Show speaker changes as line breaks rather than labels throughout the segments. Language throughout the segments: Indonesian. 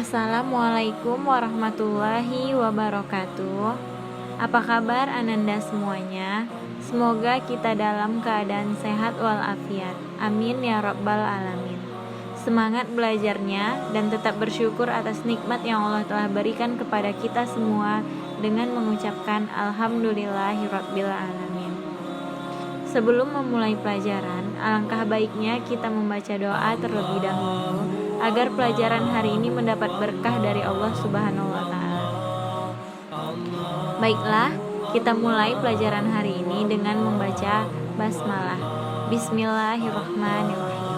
Assalamualaikum warahmatullahi wabarakatuh. Apa kabar Ananda semuanya? Semoga kita dalam keadaan sehat walafiat. Amin ya rabbal alamin. Semangat belajarnya dan tetap bersyukur atas nikmat yang Allah telah berikan kepada kita semua dengan mengucapkan alhamdulillahirabbil alamin. Sebelum memulai pelajaran, alangkah baiknya kita membaca doa terlebih dahulu agar pelajaran hari ini mendapat berkah dari Allah Subhanahu wa taala. Baiklah, kita mulai pelajaran hari ini dengan membaca basmalah. Bismillahirrahmanirrahim.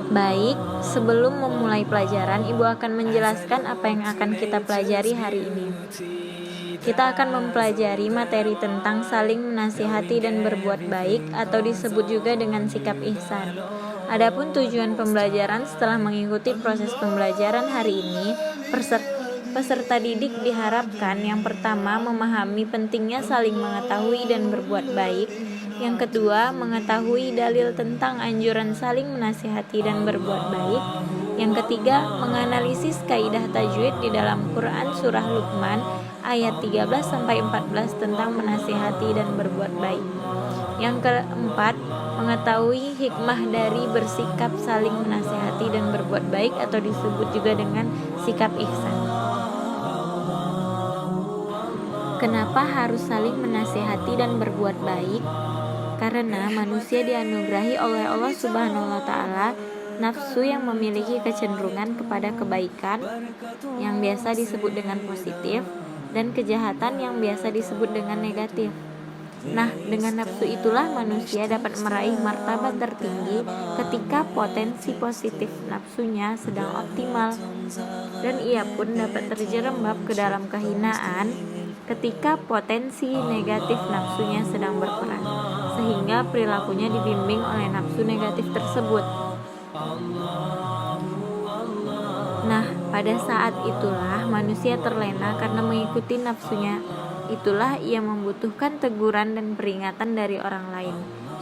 Baik, sebelum memulai pelajaran, Ibu akan menjelaskan apa yang akan kita pelajari hari ini. Kita akan mempelajari materi tentang saling menasihati dan berbuat baik atau disebut juga dengan sikap ihsan. Adapun tujuan pembelajaran setelah mengikuti proses pembelajaran hari ini, peserta didik diharapkan yang pertama memahami pentingnya saling mengetahui dan berbuat baik. Yang kedua, mengetahui dalil tentang anjuran saling menasihati dan berbuat baik. Yang ketiga, menganalisis kaidah tajwid di dalam Quran surah Luqman ayat 13-14 tentang menasihati dan berbuat baik. Yang keempat, mengetahui hikmah dari bersikap saling menasihati dan berbuat baik atau disebut juga dengan sikap ihsan. Kenapa harus saling menasihati dan berbuat baik? Karena manusia dianugerahi oleh Allah Subhanahu wa taala nafsu yang memiliki kecenderungan kepada kebaikan yang biasa disebut dengan positif dan kejahatan yang biasa disebut dengan negatif. Nah, dengan nafsu itulah manusia dapat meraih martabat tertinggi ketika potensi positif nafsunya sedang optimal, dan ia pun dapat terjerembab ke dalam kehinaan ketika potensi negatif nafsunya sedang berperan, sehingga perilakunya dibimbing oleh nafsu negatif tersebut. Nah, pada saat itulah manusia terlena karena mengikuti nafsunya. Itulah ia membutuhkan teguran dan peringatan dari orang lain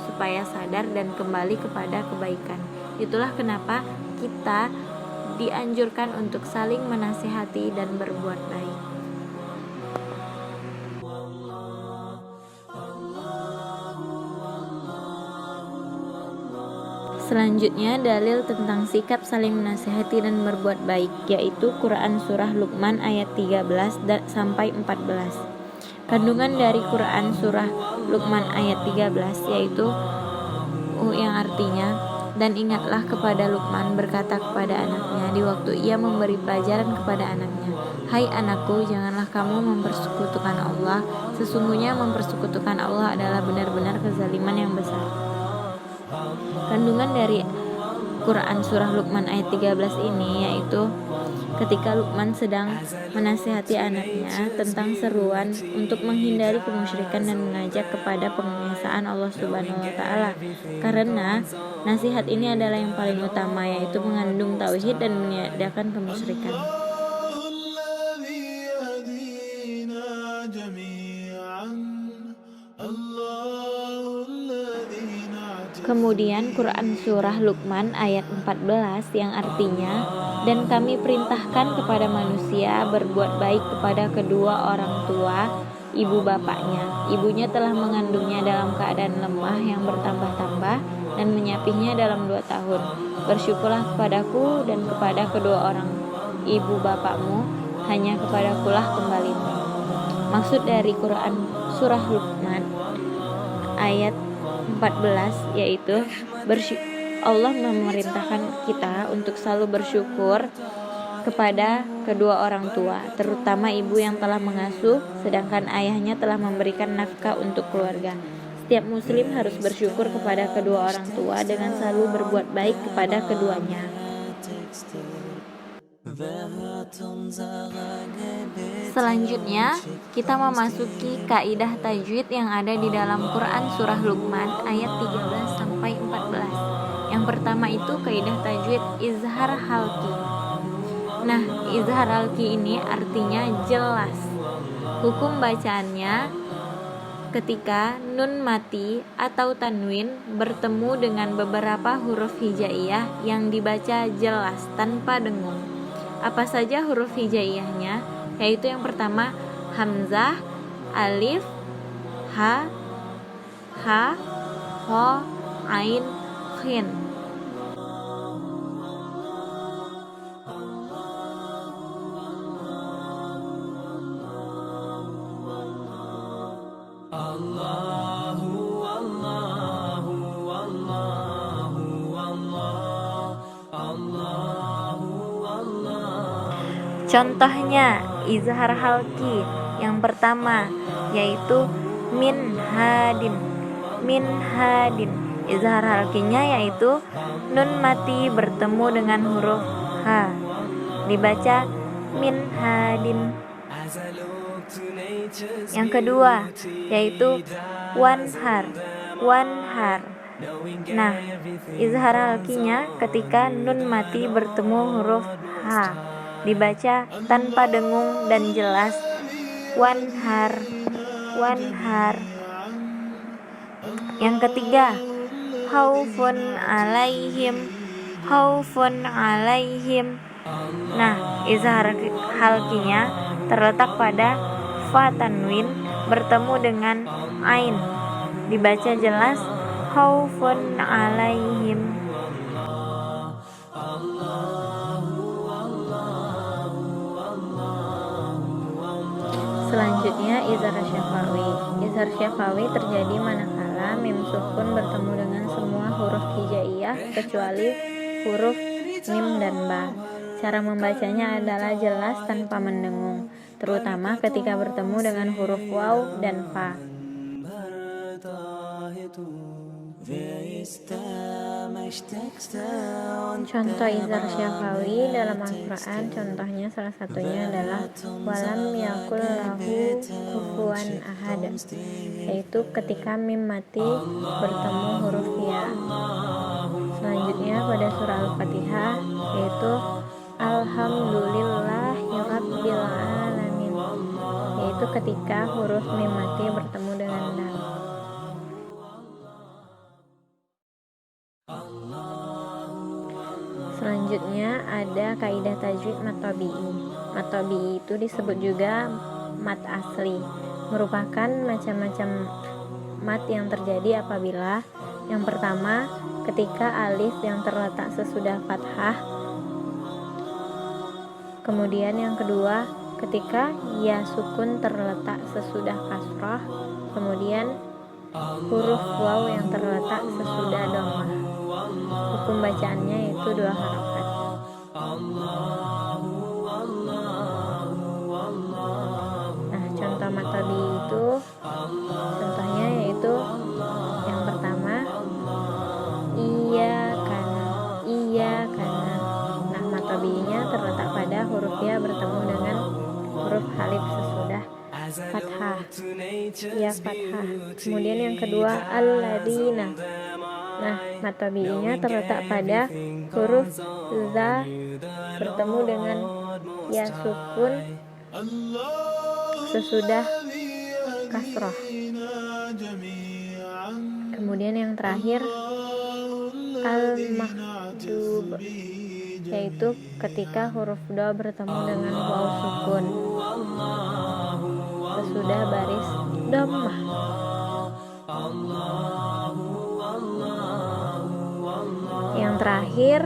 supaya sadar dan kembali kepada kebaikan. Itulah kenapa kita dianjurkan untuk saling menasihati dan berbuat baik. Selanjutnya, dalil tentang sikap saling menasihati dan berbuat baik, yaitu Quran surah Luqman ayat 13-14. Kandungan dari Quran surah Luqman ayat 13 yaitu yang artinya, dan ingatlah kepada Luqman berkata kepada anaknya di waktu ia memberi pelajaran kepada anaknya, hai anakku, janganlah kamu mempersekutukan Allah, sesungguhnya mempersekutukan Allah adalah benar-benar kezaliman yang besar. Kandungan dari Quran surah Luqman ayat 13 ini yaitu ketika Luqman sedang menasihati anaknya tentang seruan untuk menghindari kemusyrikan dan mengajak kepada pengesaan Allah Subhanahu wa taala. Karena nasihat ini adalah yang paling utama, yaitu mengandung tauhid dan meniadakan kemusyrikan. Kemudian Quran surah Luqman ayat 14 yang artinya, dan kami perintahkan kepada manusia berbuat baik kepada kedua orang tua ibu bapaknya. Ibunya telah mengandungnya dalam keadaan lemah yang bertambah-tambah dan menyapihnya dalam 2 tahun. Bersyukurlah kepadaku dan kepada kedua orang ibu bapakmu, hanya kepadakulah kembalimu. Maksud dari Quran surah Luqman ayat 14 yaitu Allah memerintahkan kita untuk selalu bersyukur kepada kedua orang tua, terutama ibu yang telah mengasuh sedangkan ayahnya telah memberikan nafkah untuk keluarga. Setiap muslim harus bersyukur kepada kedua orang tua dengan selalu berbuat baik kepada keduanya. Selanjutnya, kita memasuki kaidah tajwid yang ada di dalam Quran surah Luqman ayat 13-14. Yang pertama itu kaidah tajwid izhar halqi. Nah, izhar halqi ini artinya jelas. Hukum bacaannya ketika nun mati atau tanwin bertemu dengan beberapa huruf hijaiyah yang dibaca jelas tanpa dengung. Apa saja huruf hijaiyahnya? Yaitu yang pertama hamzah, alif, ha, kha, ain, ghin. Contohnya izhar halki yang pertama yaitu min hadin. Izhar halkinya yaitu nun mati bertemu dengan huruf ha, dibaca min hadin. Yang kedua yaitu wanhar. Nah, izhar halkinya ketika nun mati bertemu huruf ha, dibaca tanpa dengung dan jelas wanhar. Yang ketiga khaufun alaihim. Nah, izhar halkinya terletak pada fa tanwin bertemu dengan ain, dibaca jelas khaufun alaihim. Selanjutnya izhar syafawi. Izhar syafawi terjadi manakala mim sukun bertemu dengan semua huruf hijaiyah kecuali huruf mim dan ba. Cara membacanya adalah jelas tanpa mendengung, terutama ketika bertemu dengan huruf waw dan fa. Contoh izhar syafawi dalam Al-Quran, contohnya salah satunya adalah walam yakul lahu kufuwan ahad, yaitu ketika mim mati bertemu huruf ya. Selanjutnya pada surah Al-Fatihah yaitu alhamdulillahirabbil alamin, yaitu ketika huruf mim mati bertemu dengan dal. Selanjutnya ada kaidah tajwid mat tabi'i. Mat tabi'i itu disebut juga mat asli, merupakan macam-macam mat yang terjadi apabila yang pertama ketika alif yang terletak sesudah fathah, kemudian yang kedua ketika ya sukun terletak sesudah kasrah, kemudian huruf waw yang terletak sesudah dhammah. Hukum bacaannya itu 2 harakat. Nah, contoh mat tabi'i itu contohnya yaitu yang pertama iya kana. Nah, mat tabi'inya terletak pada huruf ya bertemu dengan huruf alif sesudah fathah, ya fathah. Kemudian yang kedua alladzina. Nah, mat tabi'inya terletak pada huruf za bertemu dengan ya sukun sesudah kasrah. Kemudian yang terakhir al-mahdub, yaitu ketika huruf do bertemu dengan waw sukun sesudah baris dhammah. Yang terakhir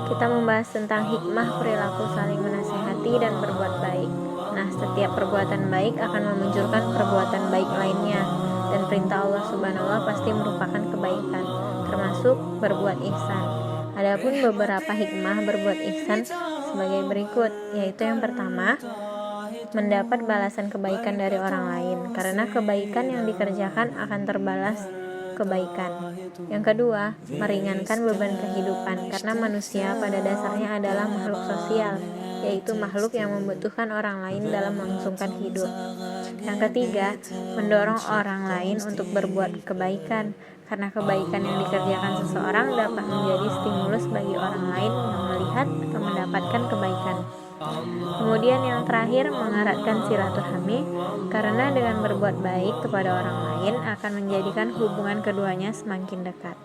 kita membahas tentang hikmah perilaku saling menasihati dan berbuat baik. Nah, setiap perbuatan baik akan memunculkan perbuatan baik lainnya, dan perintah Allah Subhanahu wa Ta'ala pasti merupakan kebaikan, termasuk berbuat ihsan. Adapun beberapa hikmah berbuat ihsan sebagai berikut, yaitu yang pertama, mendapat balasan kebaikan dari orang lain, karena kebaikan yang dikerjakan akan terbalas kebaikan. Yang kedua, meringankan beban kehidupan, karena manusia pada dasarnya adalah makhluk sosial, yaitu makhluk yang membutuhkan orang lain dalam melangsungkan hidup. Yang ketiga, mendorong orang lain untuk berbuat kebaikan, karena kebaikan yang dikerjakan seseorang dapat menjadi stimulus bagi orang lain yang melihat atau mendapatkan kebaikan. Kemudian yang terakhir, mengeratkan silaturahmi, karena dengan berbuat baik kepada orang lain akan menjadikan hubungan keduanya semakin dekat.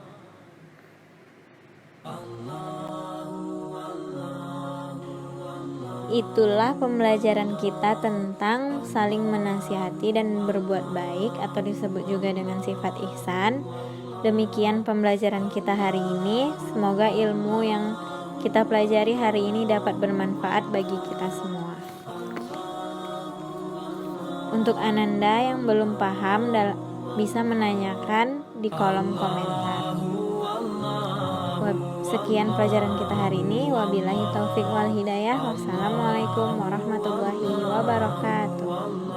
Itulah pembelajaran kita tentang saling menasihati dan berbuat baik, atau disebut juga dengan sifat ihsan. Demikian pembelajaran kita hari ini. Semoga ilmu yang kita pelajari hari ini dapat bermanfaat bagi kita semua. Untuk Ananda yang belum paham bisa menanyakan di kolom komentar. Sekian pelajaran kita hari ini. Wabillahi taufik wal hidayah. Wassalamualaikum warahmatullahi wabarakatuh.